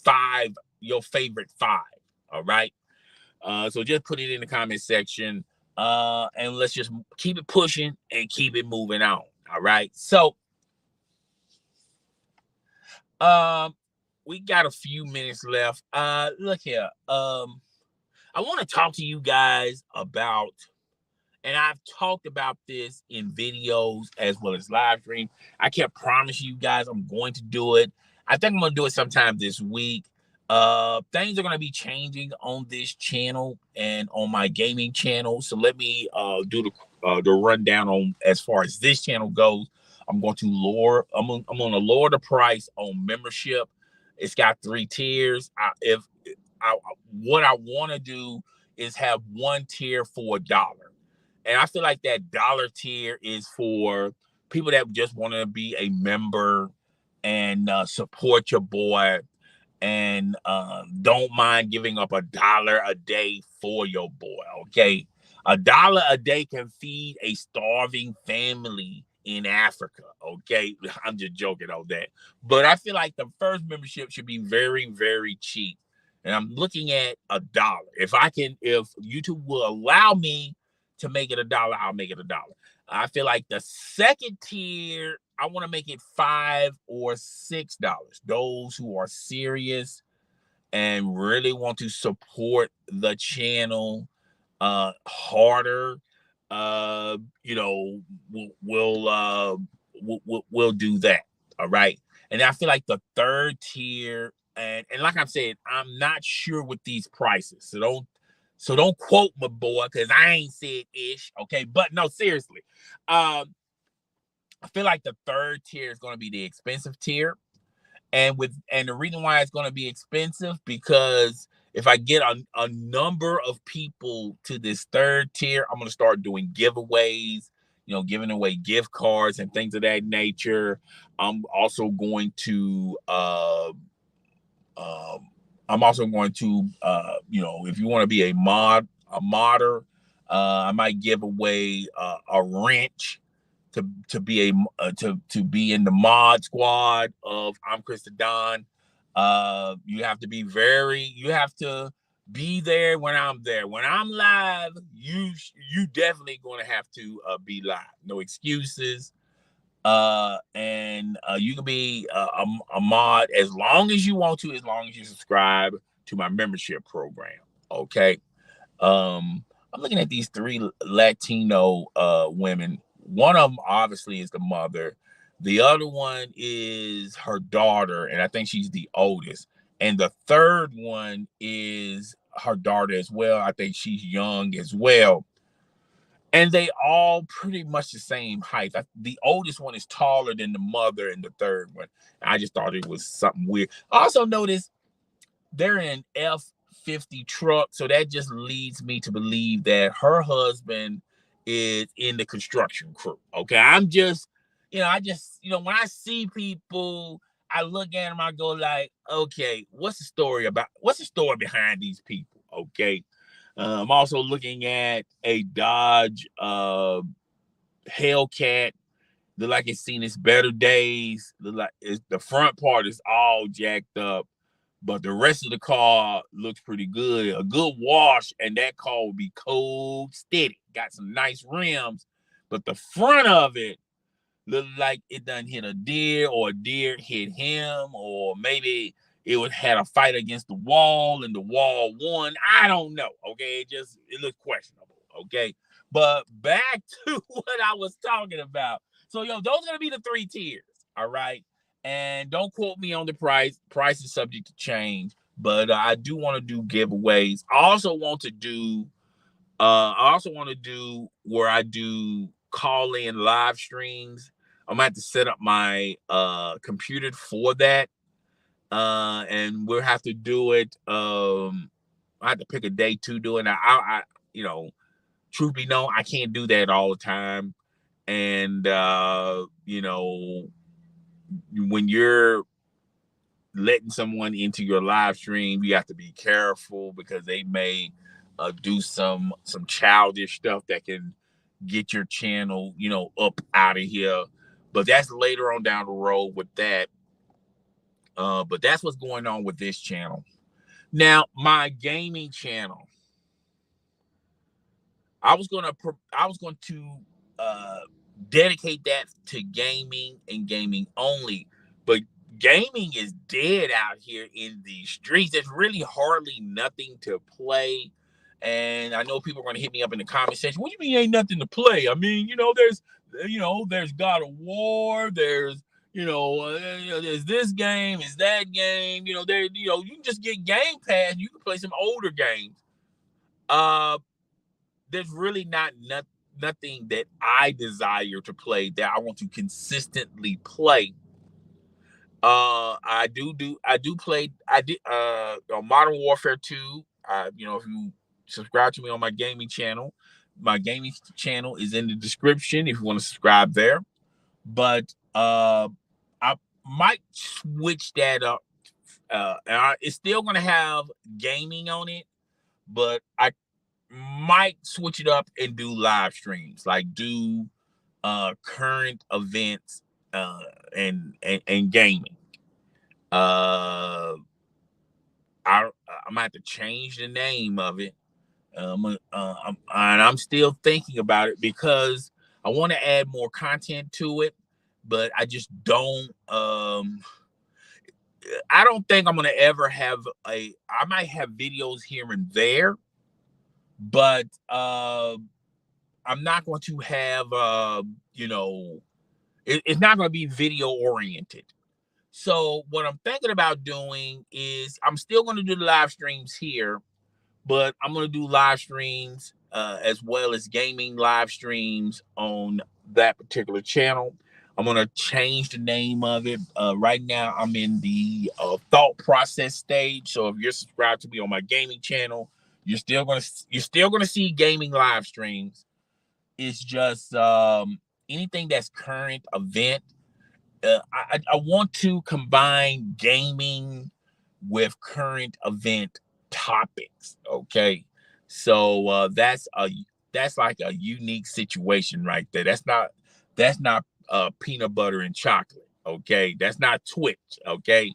favorite 5? All right. So just put it in the comment section. And let's just keep it pushing and keep it moving on. All right. So we got a few minutes left. Look here. I want to talk to you guys about, and I've talked about this in videos as well as live stream. I can't promise you guys I'm going to do it. I think I'm going to do it sometime this week. Things are going to be changing on this channel and on my gaming channel. So let me do the rundown on as far as this channel goes. I'm going to lower the price on membership. It's got 3 tiers. What I want to do is have one tier for $1. And I feel like that $1 tier is for people that just want to be a member and support your boy and don't mind giving up $1 a day for your boy, okay? $1 a day can feed a starving family in Africa, okay? I'm just joking on that. But I feel like the first membership should be very, very cheap. And I'm looking at $1. If YouTube will allow me to make it $1, I'll make it $1. I feel like the second tier, I want to make it $5 or $6. Those who are serious and really want to support the channel harder, we'll do that. All right. And I feel like the third tier, and like I said, I'm not sure with these prices. So don't quote my boy because I ain't said ish. Okay. But no, seriously. I feel like the third tier is going to be the expensive tier. And the reason why it's going to be expensive, because if I get a number of people to this third tier, I'm going to start doing giveaways, giving away gift cards and things of that nature. I'm also going to if you want to be a modder, I might give away a wrench to be in the mod squad of I'm Krista Don. You have to be there when I'm there. When I'm live, you definitely going to have to be live. No excuses. And you can be a mod as long as you want to, as long as you subscribe to my membership program. Okay. I'm looking at these three Latino women. One of them obviously is the mother. The other one is her daughter, and I think she's the oldest. And the third one is her daughter as well. I think she's young as well. And they all pretty much the same height. The oldest one is taller than the mother and the third one. I just thought it was something weird. I also noticed they're in F-50 truck, so that just leads me to believe that her husband is in the construction crew. Okay, I'm just, when I see people, I look at them, I go like, okay, what's the story about? What's the story behind these people? Okay, I'm also looking at a Dodge Hellcat. Look like it's seen its better days. Look like the front part is all jacked up, but the rest of the car looks pretty good. A good wash, and that car will be cold steady. Got some nice rims, but the front of it looked like it done hit a deer, or a deer hit him, or maybe it had a fight against the wall and the wall won. I don't know. Okay, it looks questionable. Okay, but back to what I was talking about. So those are gonna be the three tiers. All right, and don't quote me on the price. Price is subject to change, but I do want to do giveaways. I also want to do where I do call in live streams. I'm gonna have to set up my computer for that. And we'll have to do it. I have to pick a day to do it. I truth be known, I can't do that all the time. And when you're letting someone into your live stream, you have to be careful because they may do some childish stuff that can get your channel, up out of here. But that's later on down the road with that. But that's what's going on with this channel. Now, my gaming channel, I was going to dedicate that to gaming and gaming only. But gaming is dead out here in the streets. There's really hardly nothing to play. And I know people are going to hit me up in the comment section. What do you mean ain't nothing to play? I mean, there's God of War. There's there's this game, is that game. You can just get Game Pass. You can play some older games. There's really nothing that I desire to play that I want to consistently play. I do play. I did Modern Warfare 2. If you subscribe to me on my gaming channel is in the description if you want to subscribe there. But I might switch that up. It's still gonna have gaming on it, but I might switch it up and do live streams, like do current events and gaming. I'm gonna have to change the name of it. And I'm still thinking about it because I want to add more content to it, but I just don't. I don't think I'm gonna ever have I might have videos here and there, but I'm not going to have it's not going to be video oriented. So what I'm thinking about doing is I'm still going to do the live streams here, but I'm going to do live streams as well as gaming live streams on that particular channel. I'm going to change the name of it. Right now, I'm in the thought process stage. So if you're subscribed to me on my gaming channel, you're still gonna see gaming live streams. It's just anything that's current event. I want to combine gaming with current event topics. Okay, so that's like a unique situation right there. That's not peanut butter and chocolate. Okay, that's not Twitch. Okay,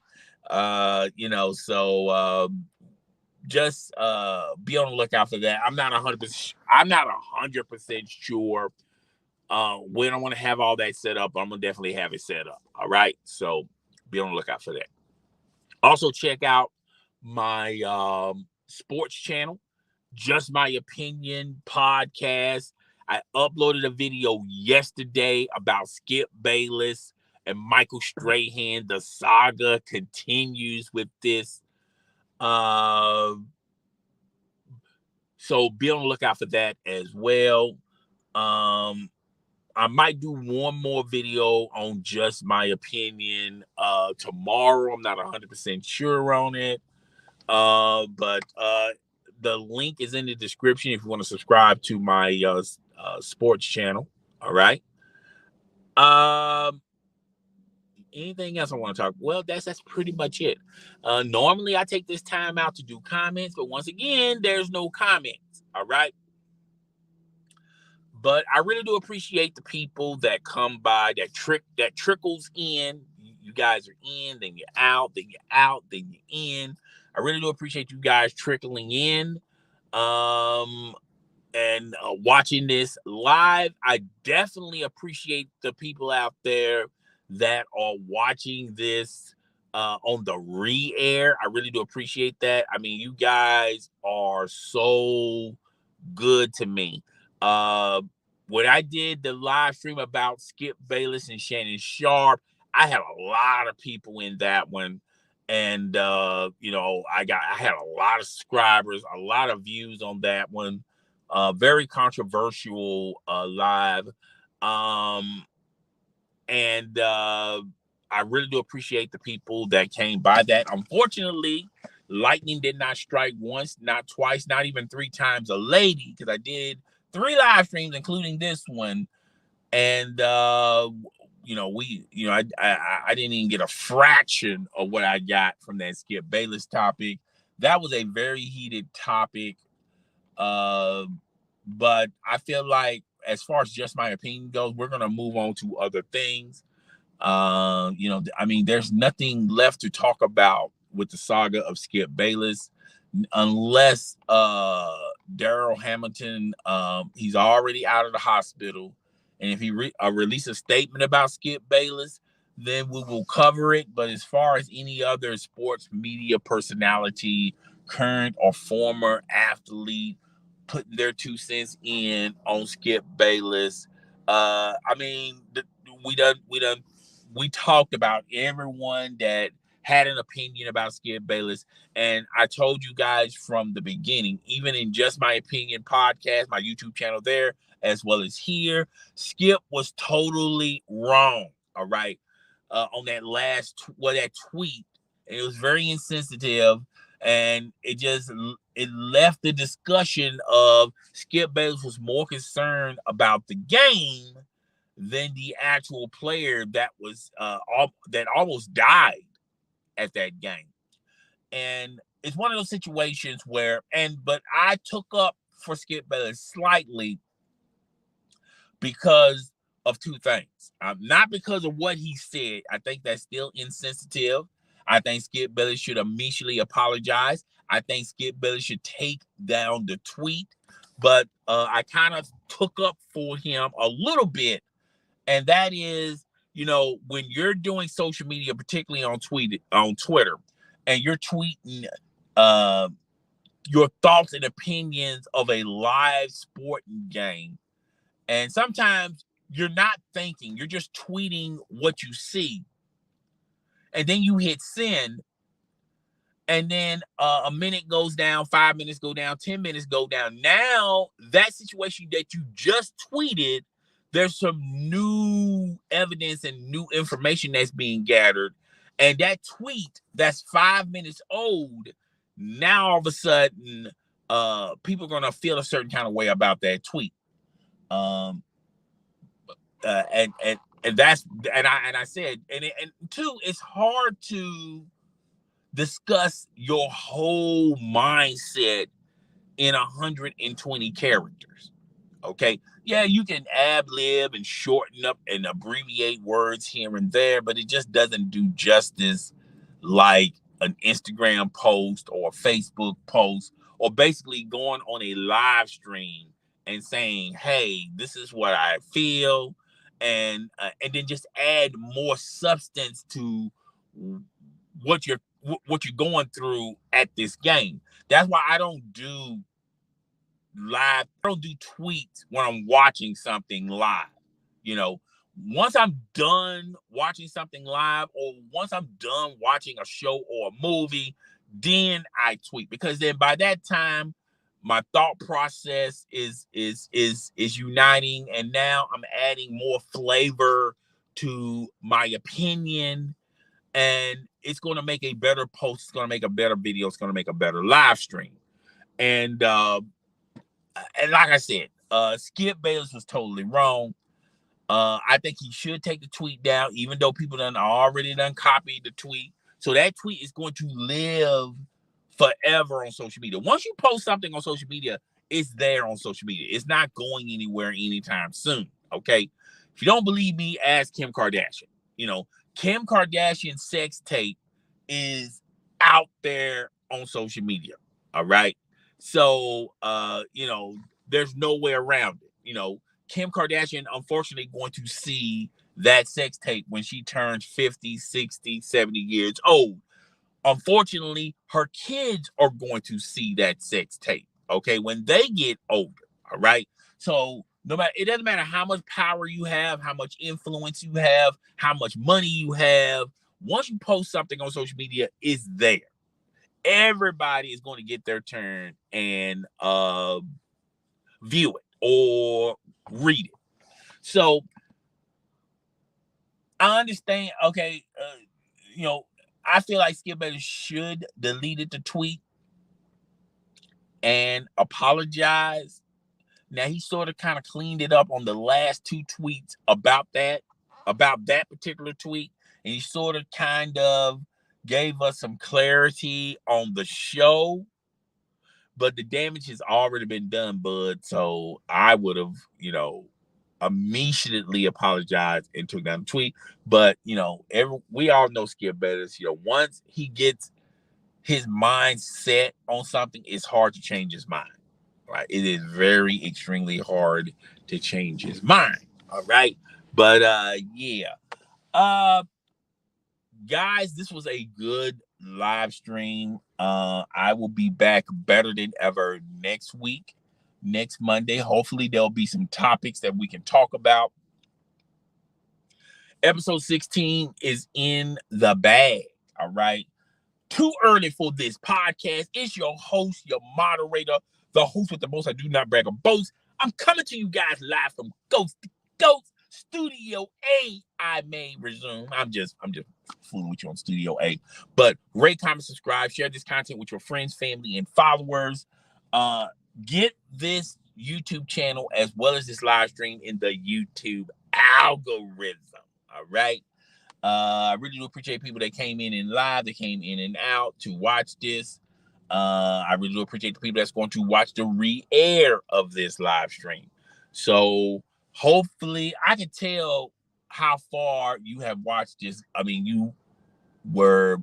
just be on the lookout for that. I'm not 100% sure when I want to have all that set up. I'm gonna definitely have it set up. All right, so be on the lookout for that. Also, check out my sports channel. Just My Opinion podcast. I uploaded a video yesterday about Skip Bayless and Michael Strahan. The saga continues with this. So be on the lookout for that as well. I might do one more video on Just My Opinion tomorrow. I'm not 100% sure on it. But the link is in the description if you want to subscribe to my sports channel. All right. Anything else I want to talk? Well, that's pretty much it. Normally I take this time out to do comments, but once again, there's no comments. All right. But I really do appreciate the people that come by, that trickles in. You guys are in, then you're out, then you're out, then you're in. I really do appreciate you guys trickling in and watching this live. I definitely appreciate the people out there that are watching this on the re-air. I really do appreciate that. I mean, you guys are so good to me. When I did the live stream about Skip Bayless and Shannon Sharpe, I had a lot of people in that one. And I had a lot of subscribers, a lot of views on that one. Very controversial live. And I really do appreciate the people that came by that. Unfortunately, lightning did not strike once, not twice, not even 3 times a lady, because I did 3 live streams, including this one. And I didn't even get a fraction of what I got from that Skip Bayless topic. That was a very heated topic. But I feel like as far as Just My Opinion goes, we're going to move on to other things. There's nothing left to talk about with the saga of Skip Bayless, unless Darrell Hamilton, he's already out of the hospital. And if he release a statement about Skip Bayless, then we will cover it. But as far as any other sports media personality, current or former athlete, putting their 2 cents in on Skip Bayless, we talked about everyone that had an opinion about Skip Bayless. And I told you guys from the beginning, even in Just My Opinion podcast, my YouTube channel there, as well as here, Skip was totally wrong. All right. On that that tweet. And it was very insensitive. And it left the discussion of Skip Bayless was more concerned about the game than the actual player that was that almost died at that game. And it's one of those situations where, but I took up for Skip Bayless slightly because of 2 things. Not because of what he said. I think that's still insensitive. I think Skip Bayless should immediately apologize. I think Skip Bayless should take down the tweet. But I kind of took up for him a little bit. And that is, when you're doing social media, particularly on Twitter, and you're tweeting your thoughts and opinions of a live sporting game, and sometimes you're not thinking, you're just tweeting what you see, and then you hit send, and then a minute goes down, 5 minutes go down, 10 minutes go down. Now that situation that you just tweeted, there's some new evidence and new information that's being gathered. And that tweet that's 5 minutes old, now all of a sudden, people are going to feel a certain kind of way about that tweet. And I said, and 2, it's hard to discuss your whole mindset in 120 characters. Okay. Yeah, you can ad-lib and shorten up and abbreviate words here and there, but it just doesn't do justice like an Instagram post or a Facebook post, or basically going on a live stream and saying, hey, this is what I feel, and then just add more substance to what you're going through at this game. That's why I don't do live. I don't do tweets when I'm watching something live. You know, once I'm done watching something live, or once I'm done watching a show or a movie, then I tweet, because then by that time my thought process is uniting, and now I'm adding more flavor to my opinion, and it's going to make a better post, it's going to make a better video, it's going to make a better live stream. And like I said, Skip Bayless was totally wrong. I think he should take the tweet down, even though people already copied the tweet. So that tweet is going to live forever on social media. Once you post something on social media, it's there on social media. It's not going anywhere anytime soon. Okay. If you don't believe me, ask Kim Kardashian. You know, Kim Kardashian's sex tape is out there on social media. All right. So, you know, there's no way around it. You know, Kim Kardashian, unfortunately, going to see that sex tape when she turns 50, 60, 70 years old. Unfortunately, her kids are going to see that sex tape, okay, when they get older, all right? So no matter, it doesn't matter how much power you have, how much influence you have, how much money you have. Once you post something on social media, it's there. Everybody is going to get their turn and view it or read it. So I understand. Okay, you know, I feel like Skip Bayless should delete the tweet and apologize. Now he sort of kind of cleaned it up on the last two tweets about that particular tweet, and he sort of kind of gave us some clarity on the show. But the damage has already been done, bud. So I would have, you know, immediately apologized and took down the tweet. But you know, we all know Skip Bayless. You know, once he gets his mind set on something, it's hard to change his mind. Right? It is very extremely hard to change his mind. All right. But yeah. Guys, this was a good live stream. I will be back better than ever next week, next Monday. Hopefully, there'll be some topics that we can talk about. Episode 16 is in the bag. All right. Too early for this podcast. It's your host, your moderator, the host with the most. I do not brag or boast. I'm coming to you guys live from Ghost to Ghost Studio A. I may resume. I'm just fooling with you on Studio A. But rate, comment, subscribe, share this content with your friends, family, and followers. Get this YouTube channel as well as this live stream in the YouTube algorithm. All right. I really do appreciate people that came in and live, that came in and out to watch this. I really do appreciate the people that's going to watch the re-air of this live stream. So hopefully I can tell how far you have watched this. I mean, you were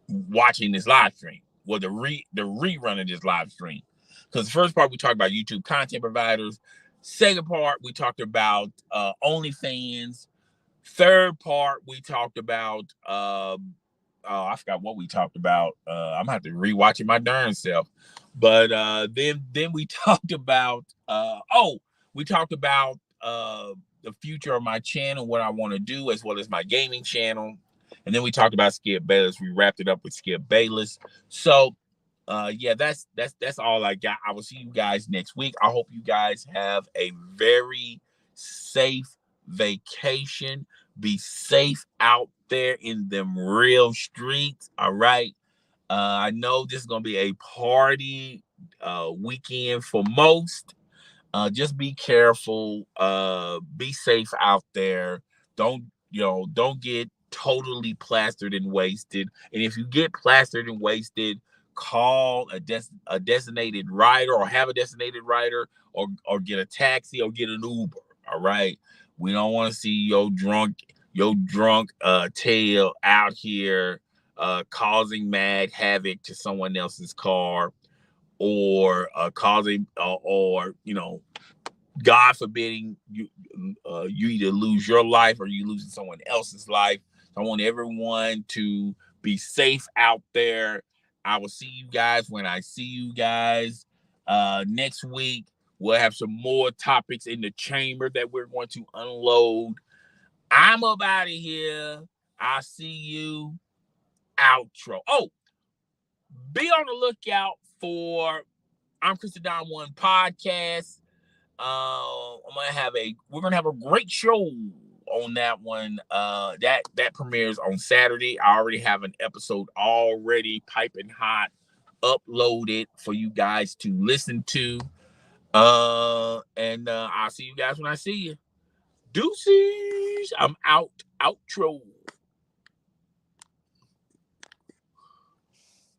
watching this live stream, well, the rerun of this live stream. Because the first part we talked about YouTube content providers. Second part we talked about OnlyFans. Third part, we talked about, I forgot what we talked about. I'm gonna have to rewatch it my darn self. But then we talked about, we talked about the future of my channel, what I want to do, as well as my gaming channel. And then we talked about Skip Bayless. We wrapped it up with Skip Bayless. So yeah, that's all I got. I will see you guys next week. I hope you guys have a very safe vacation. Be safe out there in them real streets. All right. I know this is gonna be a party weekend for most. Just be careful. Be safe out there. Don't get totally plastered and wasted. And if you get plastered and wasted, call a designated rider, or have a designated rider, or get a taxi, or get an Uber. All right. We don't want to see your drunk tail out here causing mad havoc to someone else's car, or causing or God forbidding you either lose your life or you losing someone else's life. So I want everyone to be safe out there. I will see you guys when I see you guys. Next week, we'll have some more topics in the chamber that we're going to unload. I'm up out of here. I'll see you. Outro. Oh, be on the lookout for I'm Chris the Don One podcast. We're gonna have a great show on that one. That premieres on Saturday. I already have an episode already piping hot, uploaded for you guys to listen to. And I'll see you guys when I see you. Deuces. I'm out. Outro.